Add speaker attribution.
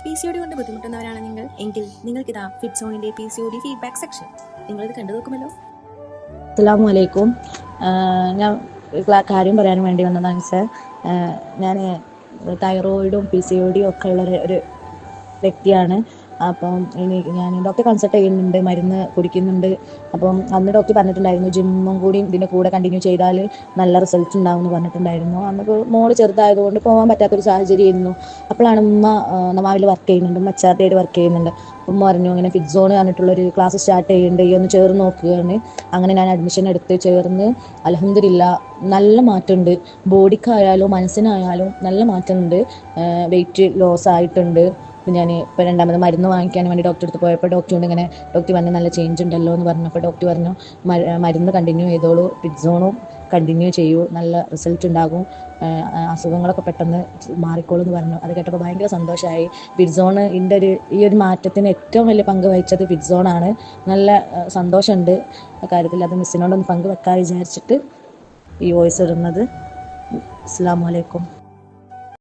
Speaker 1: PCOD കൊണ്ട് ബുദ്ധിമുട്ടുന്നവരാണ് നിങ്ങൾ എങ്കിൽ നിങ്ങൾക്കിതാ ഫിറ്റ്സോണിന്റെ PCOD ഫീഡ്ബാക്ക് സെക്ഷൻ നിങ്ങളിത് കണ്ടു നോക്കുമല്ലോ.
Speaker 2: അസ്സലാമു അലൈക്കും. ഞാൻ കാര്യം പറയാൻ വേണ്ടി വന്നതാണ് സർ. ഞാൻ തൈറോയിഡും PCOD ഒക്കെ ഉള്ള ഒരു വ്യക്തിയാണ്. അപ്പം ഞാൻ ഡോക്ടറെ കൺസൾട്ട് ചെയ്യുന്നുണ്ട്, മരുന്ന് കുടിക്കുന്നുണ്ട്. അപ്പം അന്ന് ഡോക്ടർ പറഞ്ഞിട്ടുണ്ടായിരുന്നു ജിമ്മും കൂടി ഇതിൻ്റെ കൂടെ കണ്ടിന്യൂ ചെയ്താൽ നല്ല റിസൾട്ട് ഉണ്ടാവും എന്ന് പറഞ്ഞിട്ടുണ്ടായിരുന്നു. അന്ന് മോള് ചെറുതായതുകൊണ്ട് പോകാൻ പറ്റാത്തൊരു സാഹചര്യമായിരുന്നു. അപ്പോഴാണ് ഉമ്മ നവാവിൽ വർക്ക് ചെയ്യുന്നുണ്ട്, ഉമ്മ HRD വർക്ക് ചെയ്യുന്നുണ്ട്. ഉമ്മ പറഞ്ഞു അങ്ങനെ ഫിറ്റ്സോൺ പറഞ്ഞിട്ടുള്ളൊരു ക്ലാസ് സ്റ്റാർട്ട് ചെയ്യുന്നുണ്ട്, ഈ ഒന്ന് ചേർന്ന് നോക്കുകയാണ്. അങ്ങനെ ഞാൻ അഡ്മിഷൻ എടുത്ത് ചേർന്ന് അൽഹംദുലില്ലാ നല്ല മാറ്റമുണ്ട്. ബോഡിക്കായാലും മനസ്സിനായാലും നല്ല മാറ്റമുണ്ട്. വെയിറ്റ് ലോസ് ആയിട്ടുണ്ട്. ഞാൻ ഇപ്പോൾ രണ്ടാമത് മരുന്ന് വാങ്ങിക്കാൻ വേണ്ടി ഡോക്ടറെ അടുത്ത് പോയപ്പോൾ ഡോക്ടർ പറഞ്ഞു നല്ല ചേഞ്ച് ഉണ്ടല്ലോ എന്ന് പറഞ്ഞപ്പോൾ ഡോക്ടർ പറഞ്ഞു മരുന്ന് കണ്ടിന്യൂ ചെയ്തോളൂ, ഫിറ്റ്സോണും കണ്ടിന്യൂ ചെയ്യൂ, നല്ല റിസൾട്ട് ഉണ്ടാകും, അസുഖങ്ങളൊക്കെ പെട്ടെന്ന് മാറിക്കോളൂ എന്ന് പറഞ്ഞു. അത് കേട്ടപ്പോൾ ഭയങ്കര സന്തോഷമായി. ഫിറ്റ്സോൺ ഈ ഒരു മാറ്റത്തിന് ഏറ്റവും വലിയ പങ്ക് വഹിച്ചത് ഫിറ്റ്സോണാണ്. നല്ല സന്തോഷമുണ്ട് ആ കാര്യത്തിൽ. അത് മിസ്സിനോടൊന്ന് പങ്കുവെക്കാൻ വിചാരിച്ചിട്ട് ഈ വോയിസ് ഇടുന്നത്. അസ്സലാമു അലൈക്കും.